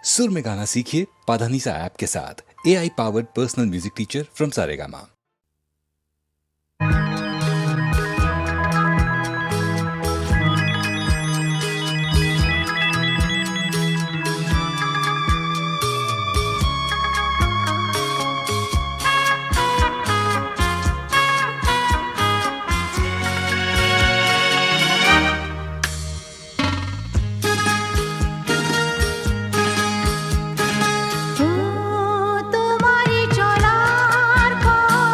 सुर में गाना सीखिए पाधानीसा ऐप के साथ। AI powered personal music teacher from Saregama. তোমারি চলার পর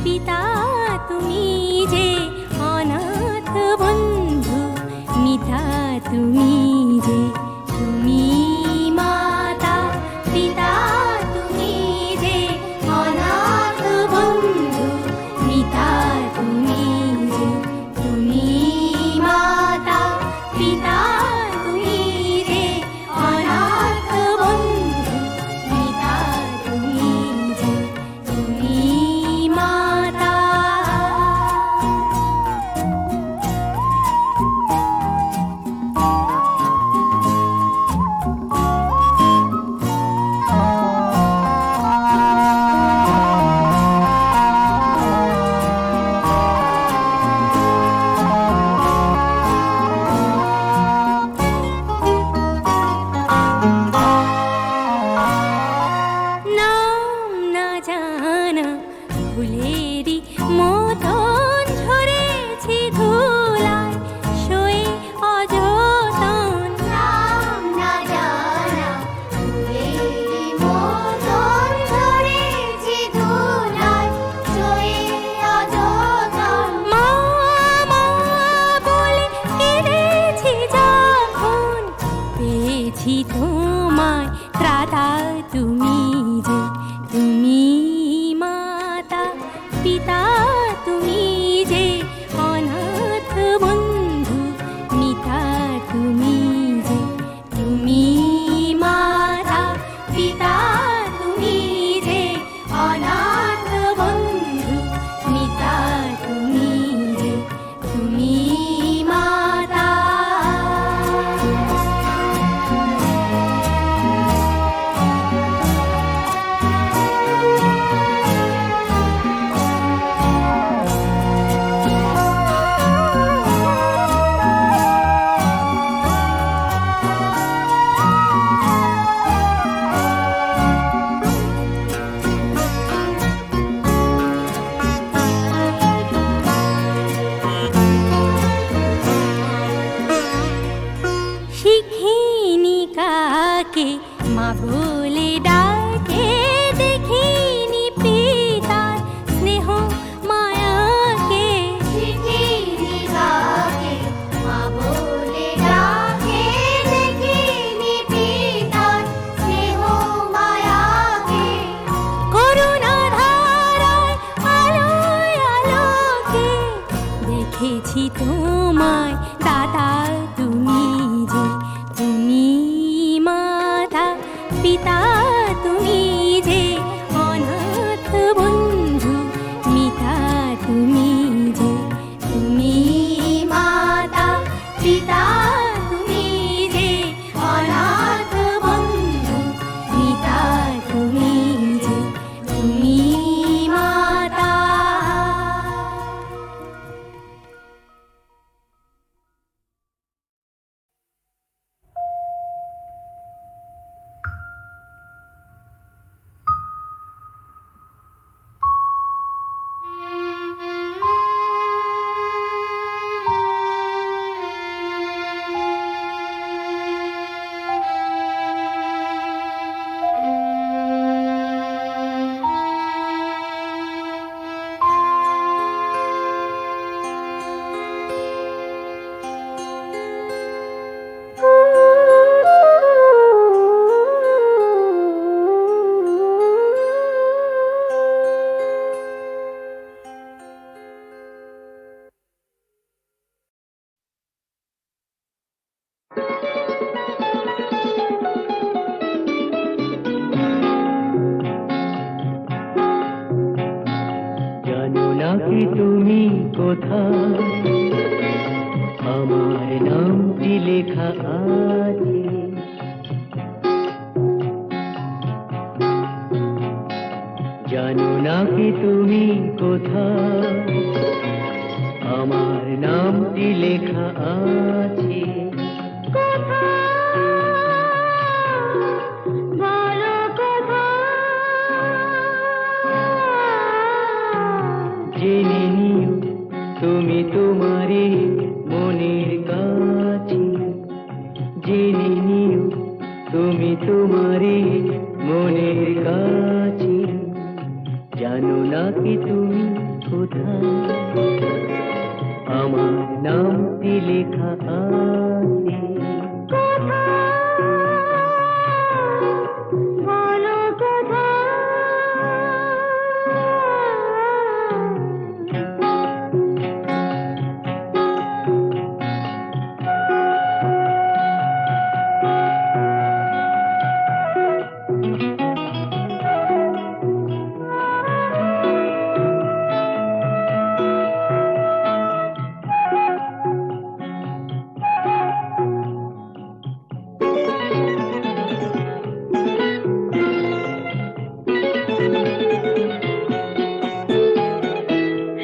পিতা তুমি যে অনাথ বন্ধু, মিতা তুমি যে, তুমি মাতা পিতা তুমি যে অনাথ বন্ধু, মিতা তুমি যে, তুমি মাতা পিতা তুমি যে অনাথ বন্ধু, মিতা তুমি যে, তুমি মাতা। নাম না জানা ফুলেরই মতন ঝরেছি ধুলায়, শোয়ে অযতন। নাম না জানা ফুলেরই মতন ঝরেছি ধুলায়, শোয়ে অযতন। মা মা বলে কেঁদেছি যখন, পেয়েছি তোমায় ত্রাতা তুমি যে, তুমি মাতা পিতা তুমি যে অনাথ বন্ধু, মিতা তুমি যে, তুমি মাতা পিতা তুমি যে অনাথ বন্ধু, মিতা তুমি যে, তুমি মাতা। শিখিনি কাকে মা বলে ডাকে, দেখিনি পিতার স্নেহ মায়াকে। শিখিনি কাকে মা বলে ডাকে, দেখিনি পিতার স্নেহ মায়াকে। করুণা ধারায় আলোয় আলোকে দেখেছি তোমায় দাদা তুমি যে, তুমি মাতা পিতা তুমি যে অনাথ বন্ধু, মিতা তুমি যে, তুমি মাতা পিতা তুমি যে অনাথ বন্ধু, মিতা তুমি যে, তুমি মাতা। জানো নাকি তুমি কোথায়, আমার নামটি লেখা আছে। জানো নাকি তুমি কোথায়, আমার নামটি লেখা আছে। জেনে নিও তুমি তোমারই মনের কাছে, জেনে নিও তুমি তোমারই মনের কাছে। জানো নাকি কি তুমি কোথায়? আমার নামটি লেখা আছে। বলো কোথায়?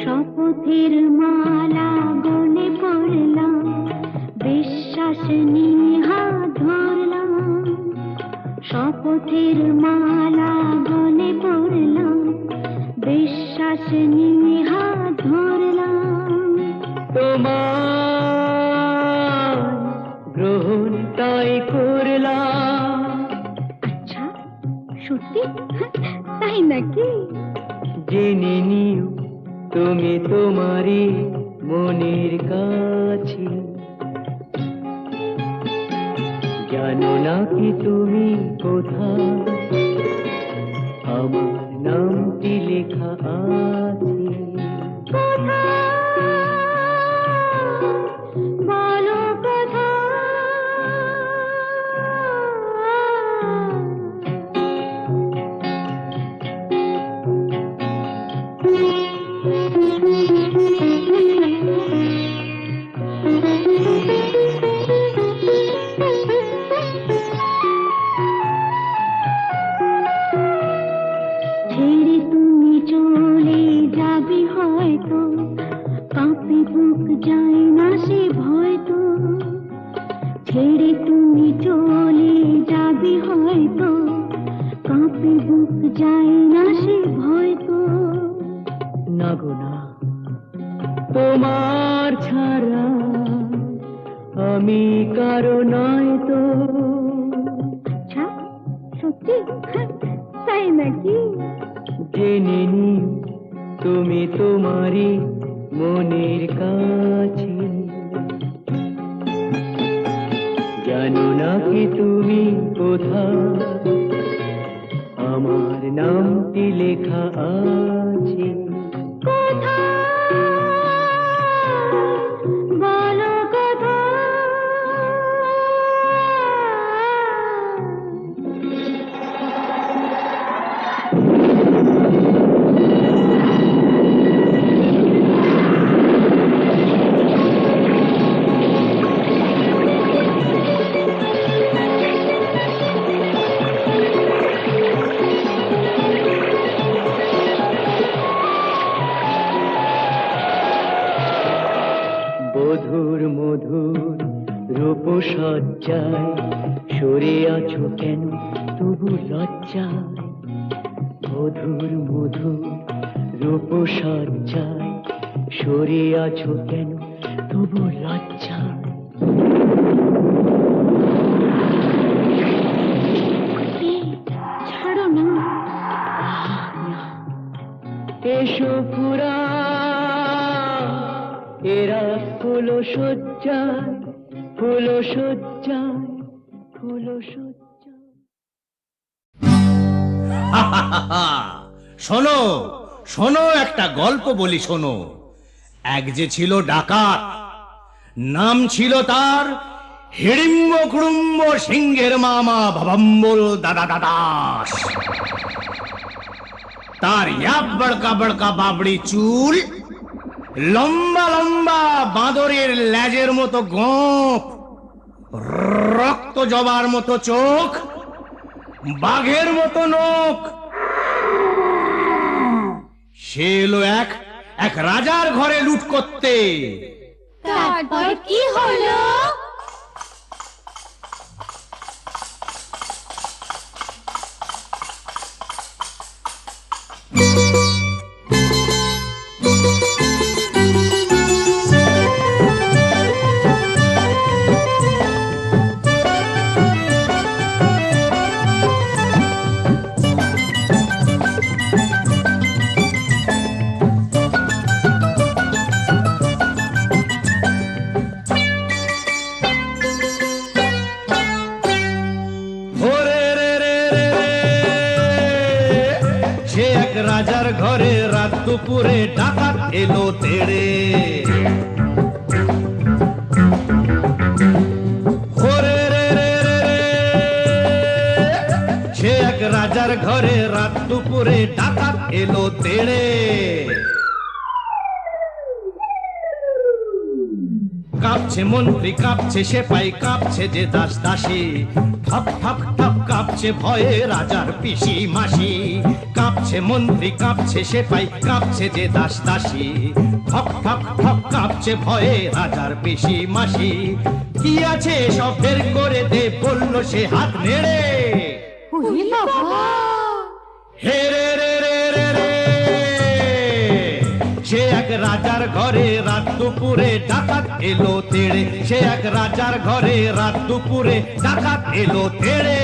শপথের মালা গলে পড়লাম, বিশ্বাস নিয়ে হাত ধরলাম। শপথের মালা গলে পড়লাম, বিশ্বাস নিয়ে হাত ধরলাম। তোমার গ্রহণ তাই করলাম। আচ্ছা, সত্যি? তাই নাকি? জেনে নিও তুমি তোমারই মনের কাছে। জানো না কি তুমি কোথায়? আমার নামটি লেখা আছে। বলো কোথায়? ছেড়ে তুমি চলে যাবে হয়তো, কাঁপে বুক যায় না সে ভয় তো। ছেড়ে তুমি চলে যাবে হয়তো, কাঁপে বুক যায় না সে ভয় তো। না গো না, তোমার ছাড়া আমি কারো নয় তো। আচ্ছা, সত্যি? তাই নাকি? জেনে নিও তুমি তোমারই মনের কাছে। জানো না কি তুমি কোথায়? আমার নামটি লেখা আছে। বলো কোথায়? মধুর মধুর রূপসজ্জায় সরে আছো কেন তবু লজ্জায়? মধুর মধুর রূপসজ্জায় সরে আছো কেন তবু লজ্জায়? ছাড়ো না। এসো পুরা এরা ফুল সজ্জায়, ফুল সজ্জায়, ফুল সজ্জায়। শোনো শোনো, একটা গল্প বলি শোনো। এক যে ছিল ডাকাত, নাম ছিল তার হিড়িম্ব কুড়ুম্ব সিংহের মামা ভবম্বল দাদা দাদাস। তার ইয়াব বড়কা বড়কা বাবড়ি চুল, লম্বা লম্বা বাঁদরের লেজের মতো গোঁফ, রক্ত জবার মতো চোখ, বাঘের মতো নখ। সে এলো এক রাজার ঘরে লুট করতে। তারপর কি হলো? ঘরে রাত দুপুরে ডাকাত এলো তেড়ে। ওরে রে রে রে রে, সে এক রাজার ঘরে রাত দুপুরে ডাকাত এলো তেড়ে। কাঁপছে মন্ত্রী, কাঁপছে সেপাই, কাঁপছে যে দাস দাসী, ঠপ ঠপ ঠপ কাঁপছে ভয়ে রাজার পিসি মাসি। কাঁপছে মন্ত্রী, কাঁপছে সেপাই, কাঁপছে যে দাস দাসী, ঠক ঠক ঠক কাঁপছে ভয়ে রাজার পিসি মাসি। কি আছে সব বের করে দে, বলল সে হাত নেড়ে। হে রে রে রে রে রে, সে এক রাজার ঘরে রাত দুপুরে ডাকাত এলো তেড়ে। সে এক রাজার ঘরে রাত দুপুরে ডাকাত এলো তেড়ে।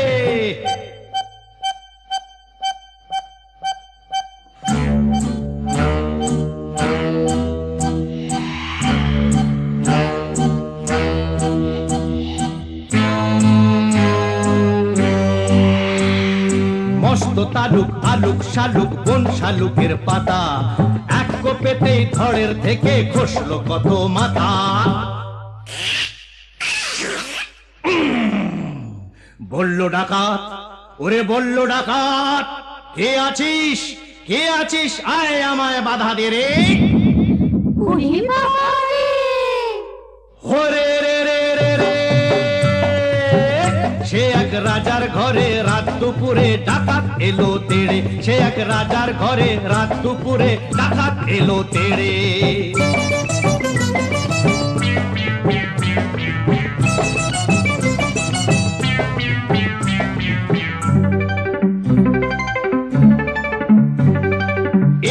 মস্ত তালুক আলুক শালুক বন শালুকের পাতা, এক কোপেতেই ধড়ের থেকে খসলো কত মাথা। বলল ডাকাত, ওরে বলল ডাকাত, কে আছিস কে আছিস, আয় আমায় বাধা দে রে। ওরে রে রে রে রে, সে এক রাজার ঘরে রাত দুপুরে ডাকাত এলো তেড়ে। সে এক রাজার ঘরে রাত দুপুরে ডাকাত এলো তেড়ে।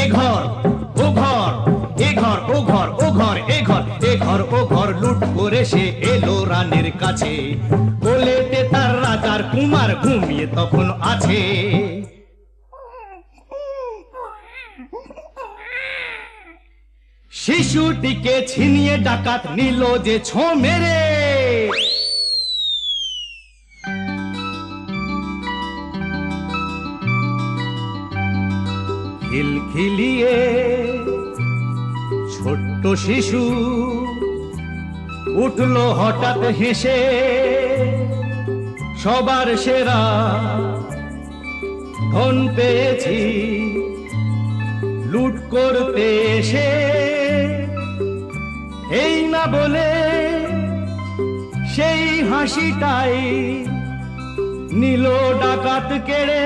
এ ঘর ও ঘর, এ ঘর ও ঘর, ও ঘর এ ঘর, এ ঘর ও ঘর লুট করে সে এলো রানীর কাছে। বলেতে তার রাজার কুমার ঘুমিয়ে তখন আছে। শিশুটিকে ছিনিয়ে ডাকাত নিল যে ছো মেরে। খিলখিলিয়ে ছোট্ট শিশু উঠলো হঠাৎ হেসে, সবার সেরা ধন পেয়েছি লুট করতে এসে। এই না বলে সেই হাসিটাই নিল ডাকাত কেড়ে।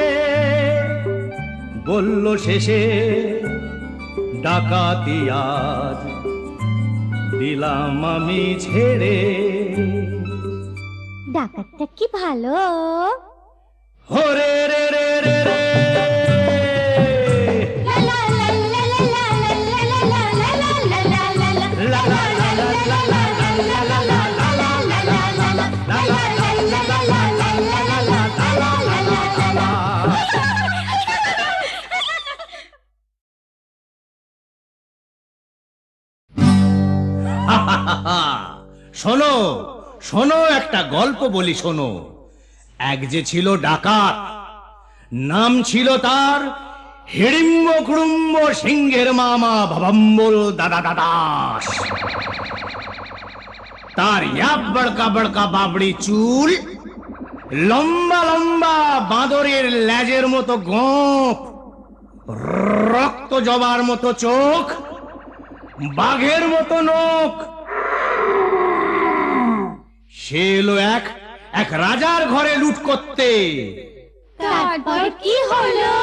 বলল শেষে ডাকাতি আজ দিলাম আমি ছেড়ে। ডাকাতটা কি ভালো। হরে রে রে রে রে, শোনো শোনো একটা গল্প বলি শোনো। এক যে ছিল ডাকাত, নাম ছিল তার হিড়িম্ব কুড়ুম্ব সিংহের মামা ভবম্বল দাদা দাদাস। তার ইয়াব বড়কা বড়কা বাবড়ি চুল, লম্বা লম্বা বাঁদরের লেজের মতো গোঁফ, রক্ত জবার মতো চোখ, বাঘের মতো নখ। সে এলো এক রাজার ঘরে লুট করতে। তারপর কি হলো?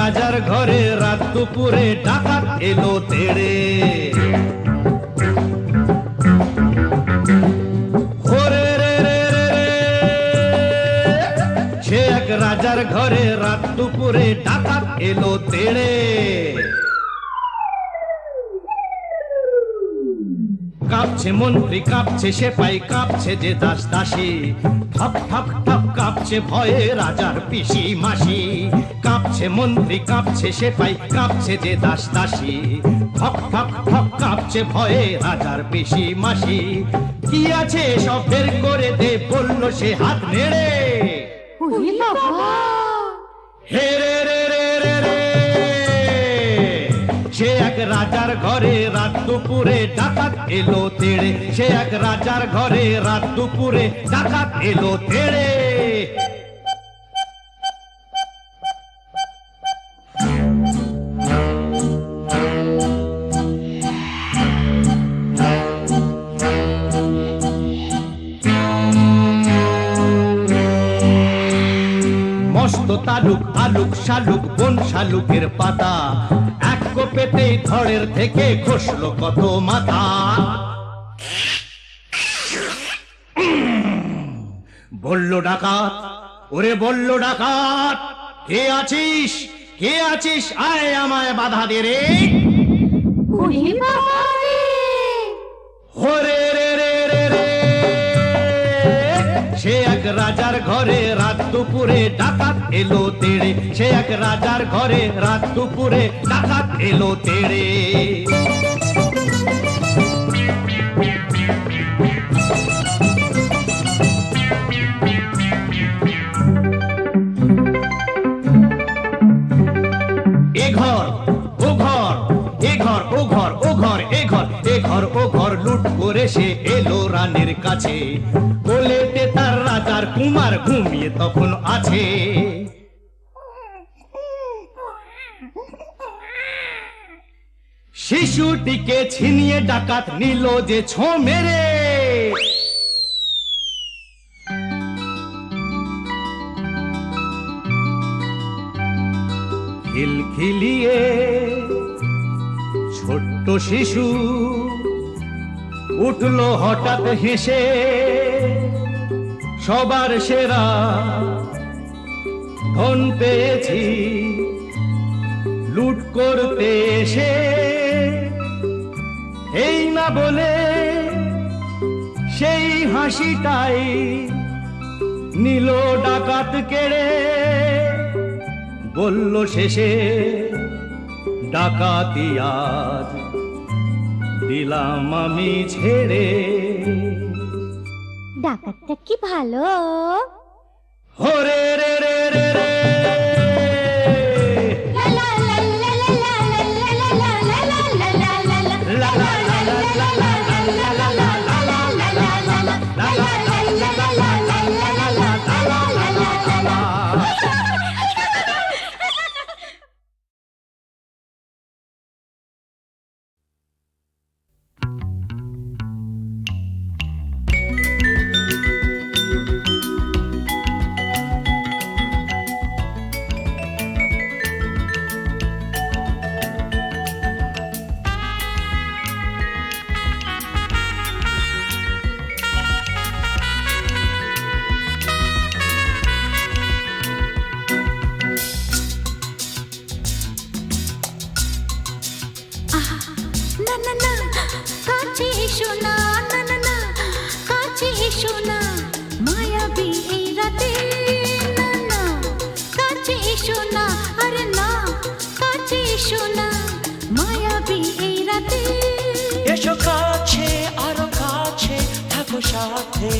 রাজার ঘরে রাত দুপুরে ডাকাত এলো তেড়ে। ওরে রে রে রাজার ঘরে রাত দুপুরে ডাকাত এলো তেড়ে। কাঁপছে মন্ত্রী, কাঁপছে সেপাই, কাঁপছে যে দাস দাসী, ঠপ ঠপ ঠপ কাঁপছে ভয়ে রাজার পিসি মাসি। কাঁপছে মন্ত্রী, কাঁপছে সেপাই, কাঁপছে যে দাস দাসী, ঠপ ঠপ ঠপ কাঁপছে ভয়ে রাজার পিসি মাসি। কি আছে সব বের করে দে, বলল সে হাত নেড়ে। হে রে রে রে রে রে, সে এক রাজার ঘরে রাত দুপুরে ডাকাত এলো তেড়ে। সে এক রাজার ঘরে রাত দুপুরে ডাকাত এলো তেড়ে। মস্ত তালুক আলুক শালুক বন শালুকের পাতা, এক কোপেতেই ধড়ের থেকে খসলো কত মাথা। বলল ডাকাত, ওরে বলল ডাকাত, কে আছিস কে আছিস, আয় আমায় বাধা দে রে। ওরে রে রে রে রে, সে এক রাজার ঘরে রাত দুপুরে ডাকাত এলো তেড়ে। সে এক রাজার ঘরে রাত দুপুরে ডাকাত এলো তেড়ে। এ ঘর ও ঘর, এ ঘর ও ঘর, ও ঘর এ ঘর, এ ঘর ও ঘর লুট করে সে এলো রানীর কাছে। কোলেতে তার রাজার কুমার ঘুমিয়ে তখন আছে। শিশুটিকে ছিনিয়ে ডাকাত নিল যে ছো মেরে। খিলখিলিয়ে ছোট্ট শিশু উঠলো হঠাৎ হেসে, সবার সেরা ধন পেয়েছি লুট করতে এসে। এই না বলে সেই হাসিটাই নিল ডাকাত কেড়ে। বলল শেষে ডাকাতি আজ দিলাম আমি ছেড়ে। ডাকাতটা কি ভালো। হরে রে রে রে রে, এসো কাছে আরো কাছে থাকো সাথে,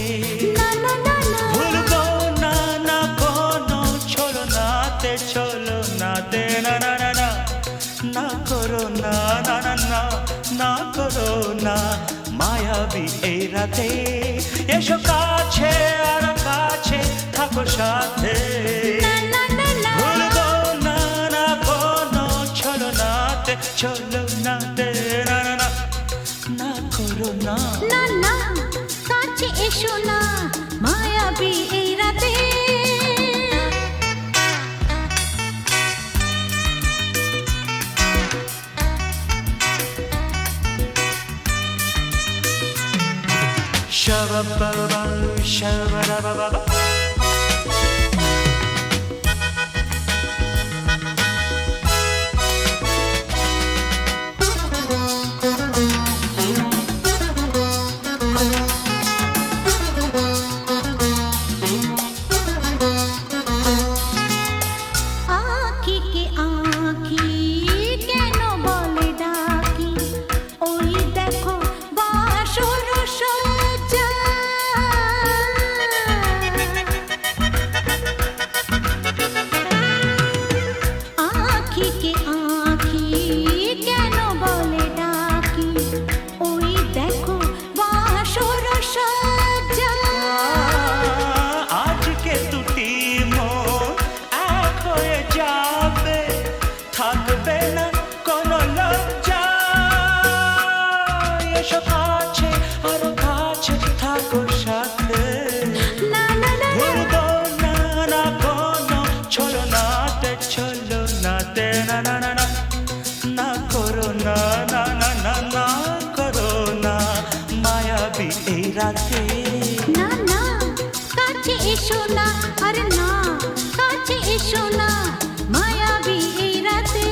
ভুলবো না না কোনো চলো নাতে, চলো নাতে, না না না না না করো না, না না না না করো না মায়াবী এই রাতে। এসো কাছে আরো কাছে থাকো সাথে, ভুলবো না না কোনো চলো নাতে, চলো নাতে, না না না না করো না, না না কাছে এসো না মায়াবী এই রাতে। Shabba-ba-ba, shabba-da-ba-ba-ba. এসো না আর না কাছে এসো না মায়াবী এই রাতে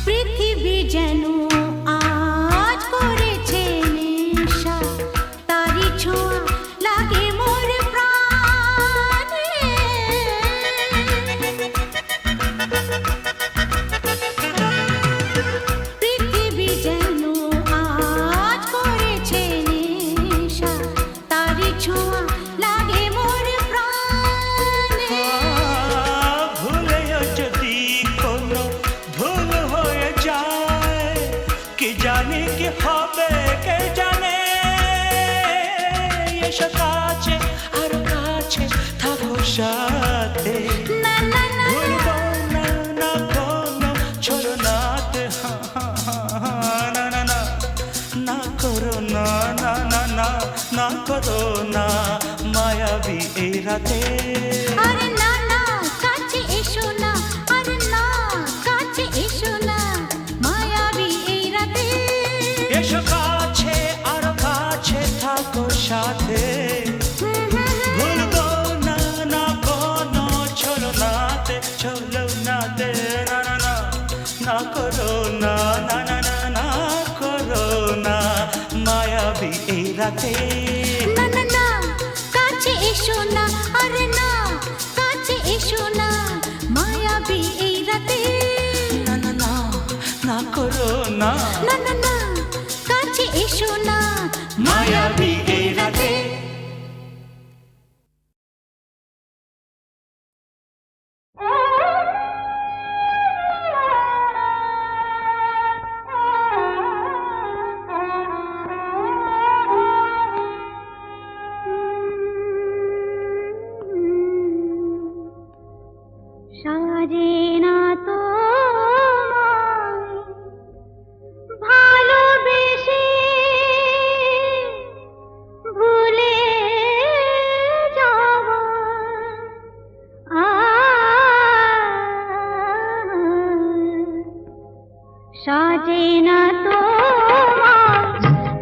পৃথিবী যেন আজ করেছে নেশা তারি ছোঁয়া লাগে মোর প্রাণে পৃথিবী যেন আজ করেছে নেশা তারি ছোঁয়া লাগে মোর প্রাণে ভুলেও যদি কোনো ভুল হয়ে যায় কি জানি কি হবে কে জানে এসো কাছে আর কাছে থাকো সাথে না না না ভুলবো না না কোনো ছলনাতে না না না না করো না না না না না করো না মায়াবী এই রাতে আরে না না কাছে এসো না আরে না কাছে এসো না মায়াবী এই রাতে এসো কাছে আর কাছে থাকো সাথে ভুলবো না না কোনো ছলনাতে ছলনাতে না না না না করো না না না না না করো না মায়াবী এই রাতে না না না কাছে এসো না আরে না কাছে এসো না মায়াবী এই রাতে না না না না করো না না না না কাছে এসো না মায়াবী এই রাতে সাজে না তো ভালোবেসে ভুলে যাব সাজে না তো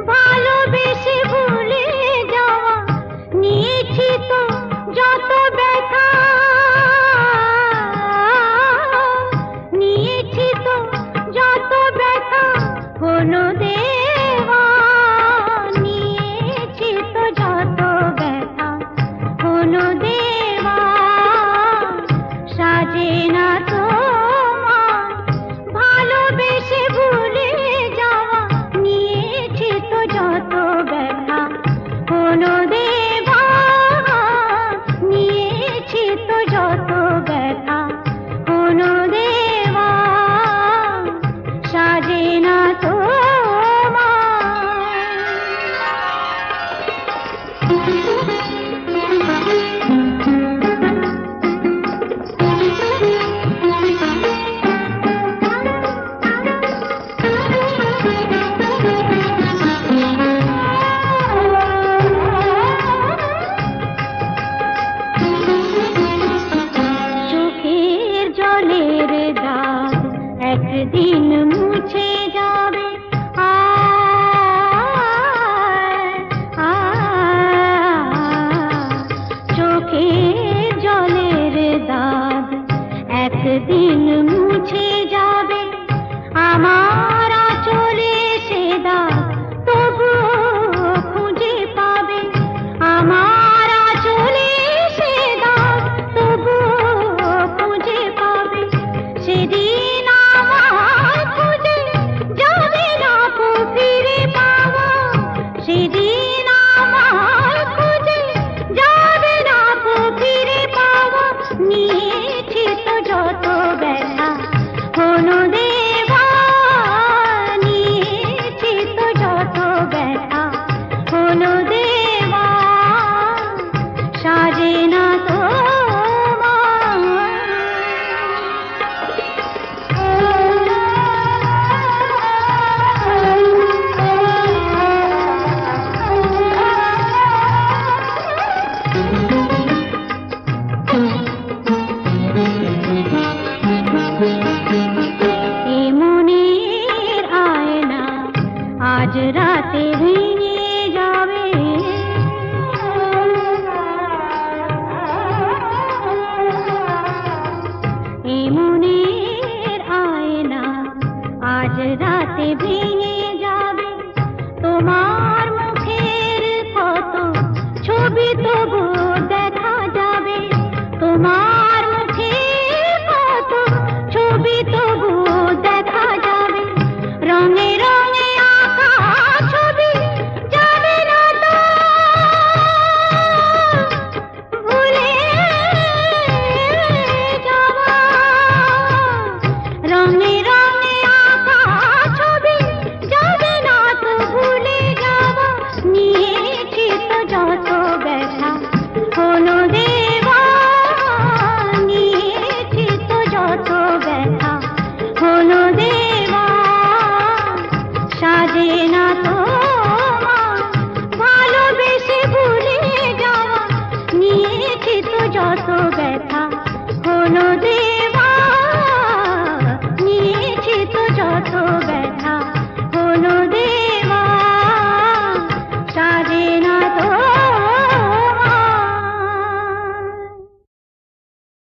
ভালোবেসে ভুলে যাওয়া নিয়েছি তো যত ব্যথা নিয়েছি তো যত ব্যথা হলো দেওয়া নিয়েছি তো যত ব্যথা হলো দেওয়া সাজে না তো ভালোবেসে ভুলে যাওয়া নিয়েছি তো যত ব্যথা হলো দেওয়া নিয়েছি তো যত ব্যথা হলো দেওয়া সাজে না তো চোখের জলের দাগ একদিন মুছে যাবে চোখের জলের দাগ একদিন মুছে যাবে আমার চলে সে দাগ তবুও খুঁজে পাবে আমার চলে সে দাগ তবুও খুঁজে পাবে সেদিন আমার খুঁজে যাবে না ফিরে পাওয়া সেদিন আমার খুঁজে যাবে না ফিরে পাওয়া নিয়েছি তো যত ব্যথা হলো দেওয়া রাতে ভেঙে যাবে। এ মনের আয়না আজ রাতে ভেঙে যাবে। তোমার মুখের কত ছবি তবু দেখা যাবে। তোমার মুখের কত ছবি তবু দেখা যাবে। রঙে রঙে আঁকা ছবি যাবে না তো ভুলে যাওয়া। রঙে রঙে আঁকা ছবি যাবে না তো ভুলে যাওয়া। নিয়েছি তো যত ব্যথা হলো দেওয়া। নিয়েছি তো যত ব্যথা হলো দেওয়া। সাজে না তো ভালোবেসে ভুলে যাওয়া। নিয়েছি তো যত ব্যথা হলো দেওয়া। নিয়েছি তো যত ব্যথা